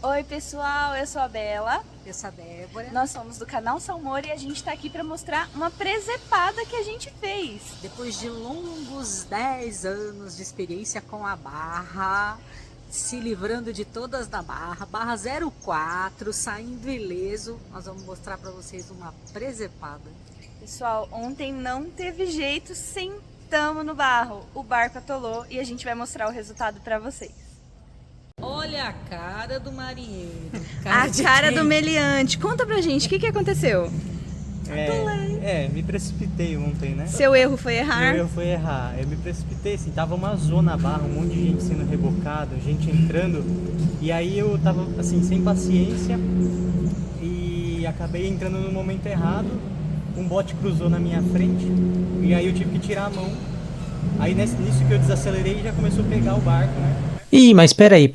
Oi pessoal, eu sou a Bela. Eu sou a Débora. Nós somos do canal Salmor e a gente tá aqui para mostrar uma presepada que a gente fez. Depois de longos 10 anos de experiência com a barra, se livrando de todas da barra 04, saindo ileso, nós vamos mostrar para vocês uma presepada. Pessoal, ontem não teve jeito, sentamos no barro, o barco atolou e a gente vai mostrar o resultado para vocês. Olha a cara do marinheiro. A cara do meliante. Conta pra gente, o que aconteceu? Me precipitei ontem, né? Seu erro foi errar? Meu erro foi errar. Eu me precipitei, assim, tava uma zona barra, um monte de gente sendo rebocada, gente entrando. E aí eu tava, assim, sem paciência e acabei entrando no momento errado. Um bote cruzou na minha frente e aí eu tive que tirar a mão. Aí nisso que eu desacelerei já começou a pegar o barco, né? Ih, mas peraí.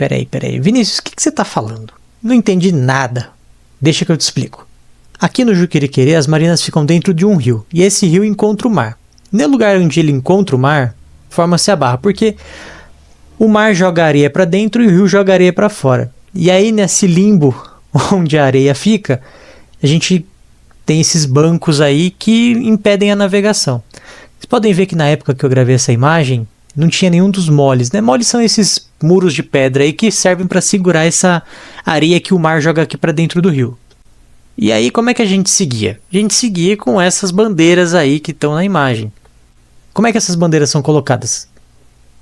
Vinícius, o que você tá falando? Não entendi nada. Deixa que eu te explico. Aqui no Juqueriquerê, as marinas ficam dentro de um rio, e esse rio encontra o mar. No lugar onde ele encontra o mar, forma-se a barra, porque o mar joga areia para dentro e o rio joga areia para fora. E aí, nesse limbo onde a areia fica, a gente tem esses bancos aí que impedem a navegação. Vocês podem ver que na época que eu gravei essa imagem, não tinha nenhum dos moles, né? Moles são esses muros de pedra aí que servem para segurar essa areia que o mar joga aqui para dentro do rio. E aí, como é que a gente seguia? A gente seguia com essas bandeiras aí que estão na imagem. Como é que essas bandeiras são colocadas?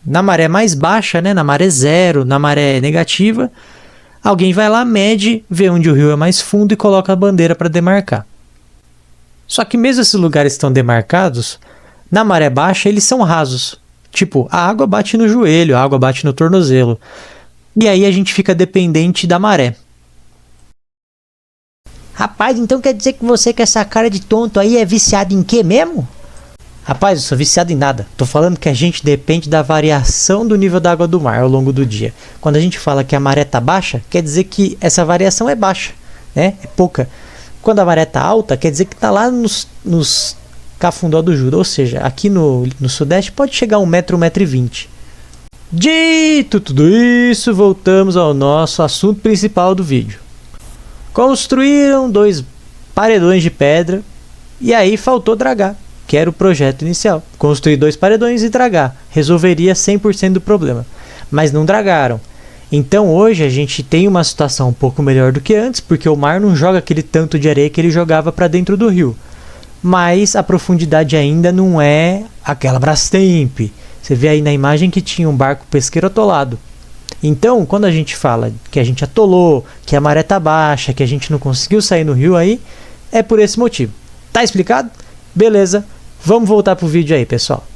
Na maré mais baixa, né? Na maré zero, na maré negativa, alguém vai lá, mede, vê onde o rio é mais fundo e coloca a bandeira para demarcar. Só que mesmo esses lugares estão demarcados, na maré baixa eles são rasos. Tipo, a água bate no joelho, a água bate no tornozelo. E aí a gente fica dependente da maré. Rapaz, então quer dizer que você com essa cara de tonto aí é viciado em quê mesmo? Rapaz, eu sou viciado em nada. Tô falando que a gente depende da variação do nível da água do mar ao longo do dia. Quando a gente fala que a maré tá baixa, quer dizer que essa variação é baixa, né? É pouca. Quando a maré tá alta, quer dizer que tá lá nos Cafundó do Judas. Ou seja, aqui no sudeste pode chegar a 1 metro, 1,20 m. Dito tudo isso, voltamos ao nosso assunto principal do vídeo. Construíram 2 paredões de pedra e aí faltou dragar, que era o projeto inicial. Construir 2 paredões e dragar resolveria 100% do problema, mas não dragaram. Então hoje a gente tem uma situação um pouco melhor do que antes, porque o mar não joga aquele tanto de areia que ele jogava para dentro do rio. Mas a profundidade ainda não é aquela Brastemp. Você vê aí na imagem que tinha um barco pesqueiro atolado. Então, quando a gente fala que a gente atolou, que a maré tá baixa, que a gente não conseguiu sair no rio aí, é por esse motivo. Tá explicado? Beleza, vamos voltar pro vídeo aí, pessoal.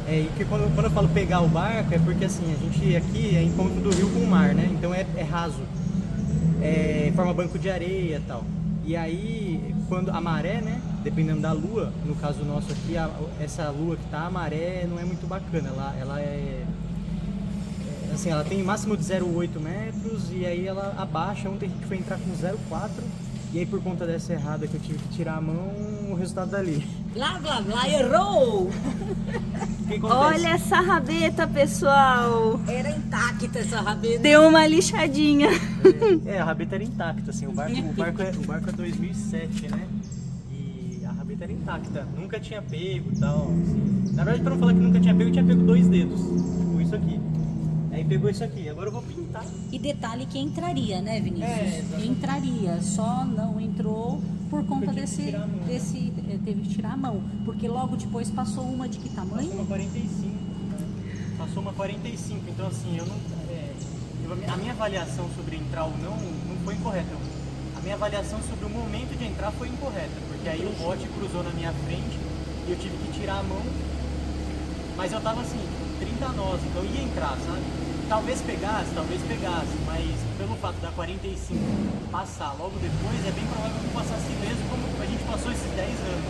E que quando eu falo pegar o barco, é porque assim, a gente aqui é encontro do rio com o mar, né? Então é raso. Forma banco de areia e tal. E aí, quando a maré, né? Dependendo da lua, no caso nosso aqui, essa lua que tá, a maré não é muito bacana. Ela assim, ela tem máximo de 0,8 metros e aí ela abaixa. Ontem a gente foi entrar com 0,4 e aí por conta dessa errada que eu tive que tirar a mão, o resultado dali. Blá, blá, blá, errou! O que acontece? Olha essa rabeta, pessoal. Era intacta essa rabeta. Deu uma lixadinha. A rabeta era intacta, assim, o barco é 2007, né? E a rabeta era intacta, nunca tinha pego e tal, assim. Na verdade, pra não falar que nunca tinha pego 2 dedos, tipo isso aqui. Aí pegou isso aqui, agora eu vou pintar. E detalhe que entraria, né, Vinícius? Exatamente. Entraria, só não entrou por conta Eu tive que tirar a mão. teve que tirar a mão. Porque logo depois passou uma de que Passou tamanho? uma 45, né? Passou uma 45, então assim, a minha avaliação sobre entrar ou não foi incorreta. A minha avaliação sobre o momento de entrar foi incorreta, porque aí o bote cruzou na minha frente e eu tive que tirar a mão, mas eu tava assim, 30 nós, então eu ia entrar, sabe? Talvez pegasse, mas pelo fato da 45 passar logo depois, é bem provável que eu passasse mesmo como a gente passou esses 10 anos.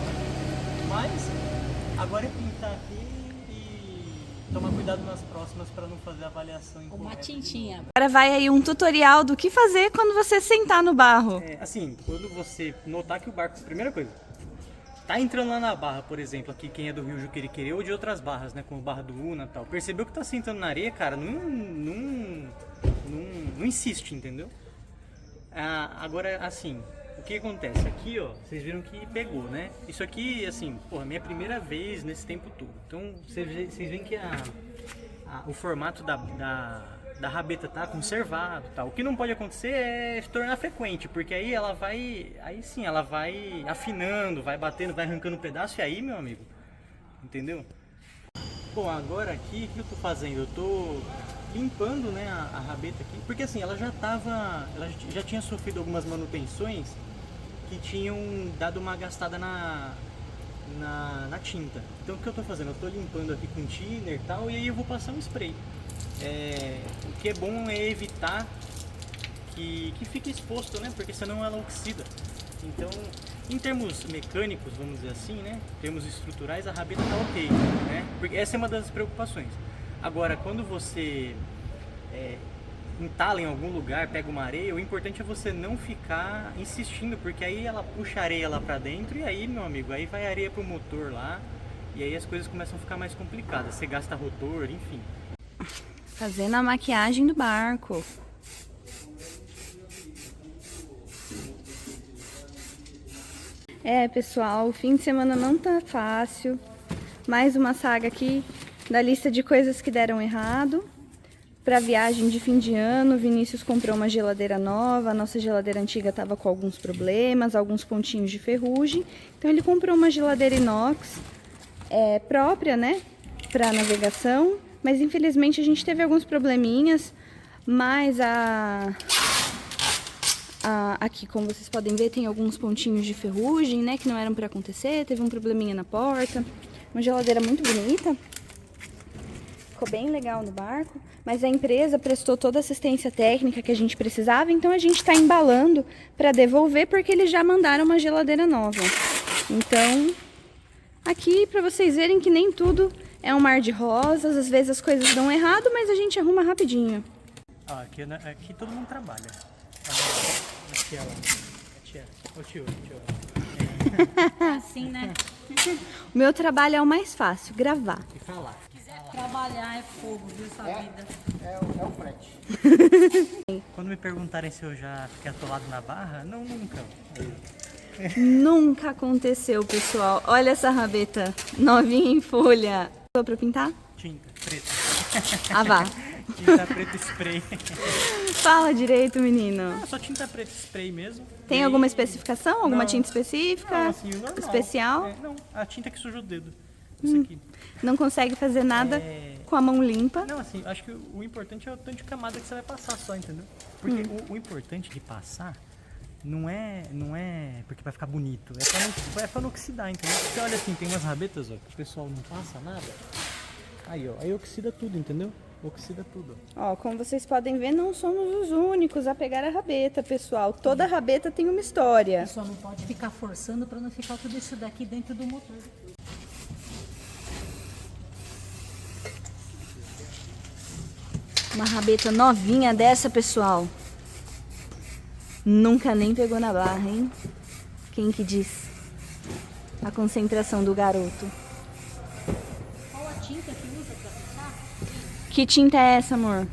Mas agora é pintar aqui e tomar cuidado nas próximas para não fazer a avaliação incorreta. Uma tintinha. Agora vai aí um tutorial do que fazer quando você sentar no barro. Assim, quando você notar que o barco, primeira coisa, tá entrando lá na barra, por exemplo, aqui quem é do Rio Juqueriquerê ou de outras barras, né, como Barra do Una e tal, percebeu que tá sentando na areia, cara, não insiste, entendeu? Agora, assim, o que acontece? Aqui, ó, vocês viram que pegou, né? Isso aqui, assim, porra, minha primeira vez nesse tempo todo. Então, vocês veem que o formato da rabeta tá conservado, tá? O que não pode acontecer é se tornar frequente, porque aí ela vai afinando, vai batendo, vai arrancando um pedaço, e aí, meu amigo, entendeu? Bom, agora aqui, o que eu tô fazendo? Eu tô limpando, né, a rabeta aqui, porque assim, ela já tinha sofrido algumas manutenções que tinham dado uma gastada na tinta. Então o que eu tô fazendo? Eu tô limpando aqui com thinner e tal, e aí eu vou passar um spray. O que é bom é evitar que fique exposto, né? Porque senão ela oxida. Então, em termos mecânicos, vamos dizer assim, né? Em termos estruturais, a rabeta tá ok, né? Porque essa é uma das preocupações. Agora, quando você entala em algum lugar, pega uma areia, o importante é você não ficar insistindo, porque aí ela puxa a areia lá pra dentro e aí, meu amigo, aí vai areia pro motor lá e aí as coisas começam a ficar mais complicadas. Você gasta rotor, enfim. Fazendo a maquiagem do barco. Pessoal, o fim de semana não tá fácil. Mais uma saga aqui da lista de coisas que deram errado. Para viagem de fim de ano, o Vinícius comprou uma geladeira nova. A nossa geladeira antiga estava com alguns problemas, alguns pontinhos de ferrugem. Então ele comprou uma geladeira inox própria, né, para navegação. Mas infelizmente a gente teve alguns probleminhas, mas aqui, como vocês podem ver, tem alguns pontinhos de ferrugem, né, que não eram para acontecer. Teve um probleminha na porta. Uma geladeira muito bonita. Ficou bem legal no barco, mas a empresa prestou toda a assistência técnica que a gente precisava, então a gente está embalando para devolver, porque eles já mandaram uma geladeira nova. Então, aqui para vocês verem que nem tudo é um mar de rosas, às vezes as coisas dão errado, mas a gente arruma rapidinho. Aqui todo mundo trabalha. Aqui ela. Ô tio. Assim, né? O meu trabalho é o mais fácil, gravar. E falar. Trabalhar é fogo, viu, essa vida? É o frete. Quando me perguntarem se eu já fiquei atolado na barra, não, nunca. Nunca aconteceu, pessoal. Olha essa rabeta novinha em folha. Tô pra pintar? Tinta preta. Ah, vá. Tinta preta spray. Fala direito, menino. Só tinta preta spray mesmo. Tem E- alguma especificação? Alguma Não. tinta específica? Não, assim, o normal. Especial? Não, a tinta que suja o dedo. Isso aqui. Não consegue fazer nada com a mão limpa. Não, assim, acho que o importante é o tanto de camada que você vai passar só, entendeu? Porque o importante de passar não é porque vai ficar bonito, é pra não oxidar, entendeu? Porque olha assim, tem umas rabetas, ó, que o pessoal não passa nada. Aí, ó, aí oxida tudo, entendeu? Oxida tudo. Ó, como vocês podem ver, não somos os únicos a pegar a rabeta, pessoal. Toda rabeta tem uma história. Só não pode ficar forçando para não ficar tudo isso daqui dentro do motor. Uma rabeta novinha dessa, pessoal. Nunca nem pegou na barra, hein? Quem que diz? A concentração do garoto. Qual a tinta que usa para passar? Que tinta é essa, amor?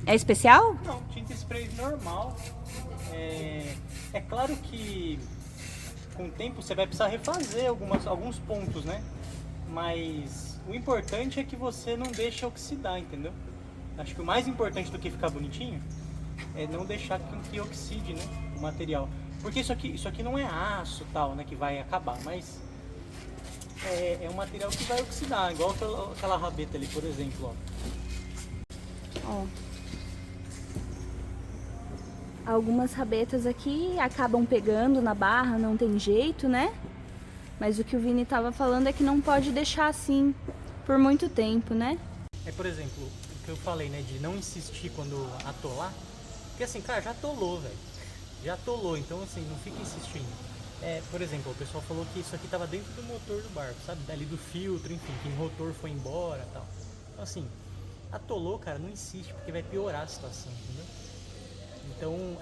É especial? Não, tinta spray normal. É claro que com o tempo você vai precisar refazer alguns pontos, né? Mas o importante é que você não deixe oxidar, entendeu? Acho que o mais importante do que ficar bonitinho é não deixar que oxide, né, o material. Porque isso aqui não é aço tal, né, que vai acabar, mas é um material que vai oxidar, igual aquela rabeta ali, por exemplo, ó. Ó. Algumas rabetas aqui acabam pegando na barra, não tem jeito, né? Mas o que o Vini tava falando é que não pode deixar assim por muito tempo, né? Por exemplo, o que eu falei, né, de não insistir quando atolar. Porque assim, cara, já atolou, velho. Já atolou, então assim, não fica insistindo. Por exemplo, o pessoal falou que isso aqui tava dentro do motor do barco, sabe? Dali do filtro, enfim, que o rotor foi embora e tal. Então assim, atolou, cara, não insiste, porque vai piorar a situação, entendeu? Então,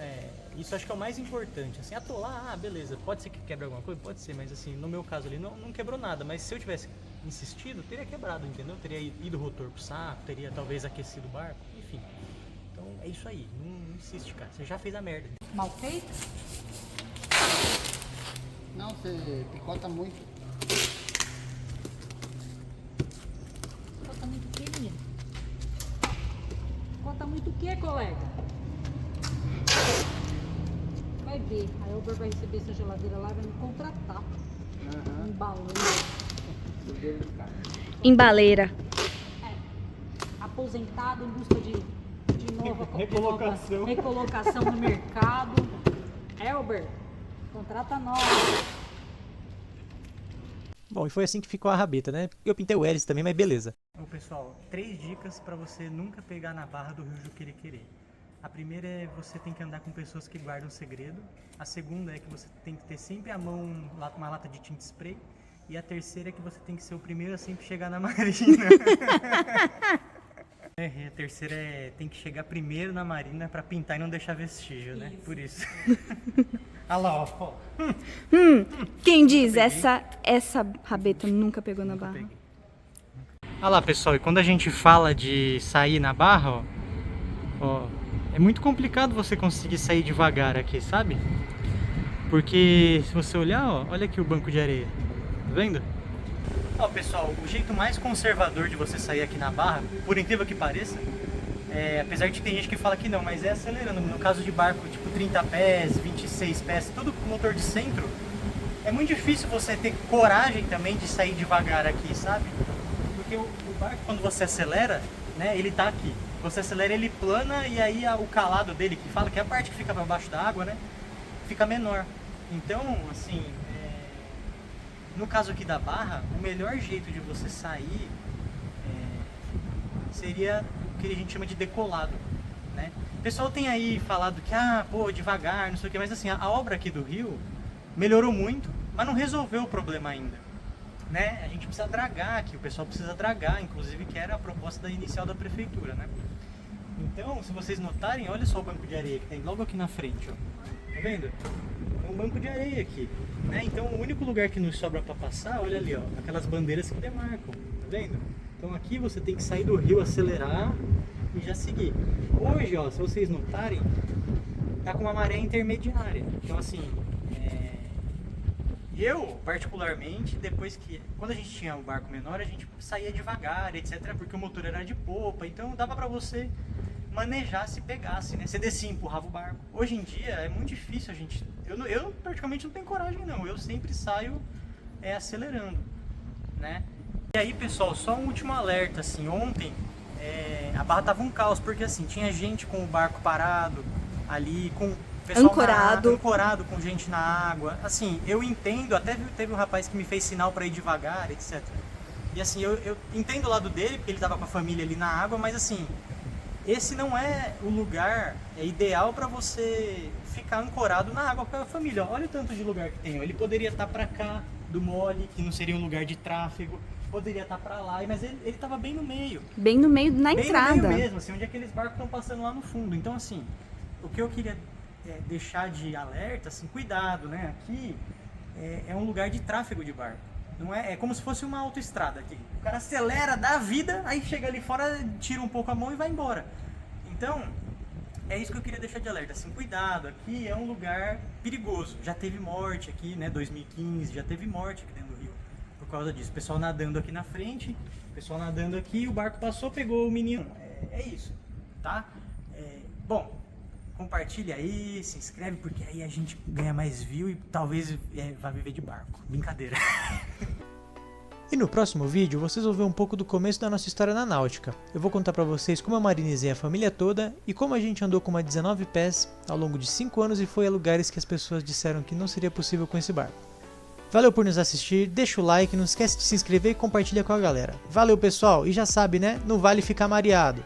isso acho que é o mais importante. Assim, atolar, beleza, pode ser que quebre alguma coisa? Pode ser, mas assim, no meu caso ali não quebrou nada. Mas se eu tivesse insistido, teria quebrado, entendeu? Teria ido o rotor pro saco, teria talvez aquecido o barco, enfim. Então é isso aí, não insiste, cara. Você já fez a merda. Mal feito? Não, você picota muito. Picota muito o quê, menino? Picota muito o quê, colega? Vai ver, a Elber vai receber essa geladeira lá e vai me contratar. Um baleiro. Embaleira. Aposentado em busca de nova Recolocação. recolocação no mercado. Elber, contrata nós. Bom, e foi assim que ficou a rabeta, né? Eu pintei o hélice também, mas beleza. Então, pessoal, 3 dicas para você nunca pegar na barra do Rio Juqueriquerê. A primeira é você tem que andar com pessoas que guardam segredo. A segunda é que você tem que ter sempre à mão uma lata de tinta spray. E a terceira é que você tem que ser o primeiro a sempre chegar na marina. A terceira é tem que chegar primeiro na marina para pintar e não deixar vestígio, né? Por isso. Olha lá, ó. Quem diz? Essa rabeta nunca pegou na barra. Olha lá, pessoal, e quando a gente fala de sair na barra, ó, é muito complicado você conseguir sair devagar aqui, sabe? Porque se você olhar, ó, olha aqui o banco de areia, tá vendo? Ó, pessoal, o jeito mais conservador de você sair aqui na barra, por incrível que pareça, apesar de que tem gente que fala que não, mas é acelerando. No caso de barco tipo 30 pés, 26 pés, tudo com motor de centro, é muito difícil você ter coragem também de sair devagar aqui, sabe? Porque o barco, quando você acelera, né, ele tá aqui. Você acelera, ele plana e aí o calado dele, que fala que é a parte que fica para baixo da água, né, fica menor. Então, assim, no caso aqui da barra, o melhor jeito de você sair seria o que a gente chama de decolado, né? O pessoal tem aí falado que, pô, devagar, não sei o que, mas assim, a obra aqui do Rio melhorou muito, mas não resolveu o problema ainda, né? A gente precisa dragar aqui, o pessoal precisa dragar, inclusive, que era a proposta inicial da prefeitura, né? Então, se vocês notarem, olha só o banco de areia que tem logo aqui na frente, ó. Tá vendo? Tem um banco de areia aqui, né? Então, o único lugar que nos sobra para passar, olha ali, ó, aquelas bandeiras que demarcam, tá vendo? Então, aqui você tem que sair do rio, acelerar e já seguir. Hoje, ó, se vocês notarem, tá com uma maré intermediária. Então, assim, eu, particularmente, quando a gente tinha um barco menor, a gente saía devagar, etc, porque o motor era de popa, então dava pra você manejar se pegasse, né? Você descia e empurrava o barco. Hoje em dia é muito difícil eu praticamente não tenho coragem não, eu sempre saio acelerando, né? E aí, pessoal, só um último alerta, assim, ontem a barra tava um caos, porque assim, tinha gente com o barco parado ali, com pessoal ancorado com gente na água. Assim, eu entendo, até teve um rapaz que me fez sinal para ir devagar, etc. E assim, eu entendo o lado dele, porque ele tava com a família ali na água, mas assim, esse não é o lugar ideal para você ficar ancorado na água com a família. Olha o tanto de lugar que tem. Ele poderia estar para cá do mole, que não seria um lugar de tráfego. Poderia estar para lá, mas ele tava bem no meio. Bem no meio, na entrada. Bem no meio mesmo, assim, onde aqueles barcos estão passando lá no fundo. Então, assim, o que eu queria deixar de alerta, assim, cuidado, né? Aqui é um lugar de tráfego de barco. Não é como se fosse uma autoestrada aqui. O cara acelera, dá a vida, aí chega ali fora, tira um pouco a mão e vai embora. Então, é isso que eu queria deixar de alerta, assim, cuidado, aqui é um lugar perigoso. Já teve morte aqui, né, 2015, já teve morte aqui dentro do rio por causa disso. O pessoal nadando aqui na frente, o pessoal nadando aqui, o barco passou, pegou o menino. É isso, tá? Bom, compartilha aí, se inscreve, porque aí a gente ganha mais view e talvez vá viver de barco. Brincadeira. E no próximo vídeo vocês vão ver um pouco do começo da nossa história na náutica. Eu vou contar pra vocês como eu marinizei a família toda e como a gente andou com uma 19 pés ao longo de 5 anos e foi a lugares que as pessoas disseram que não seria possível com esse barco. Valeu por nos assistir, deixa o like, não esquece de se inscrever e compartilha com a galera. Valeu pessoal, e já sabe né, não vale ficar mareado.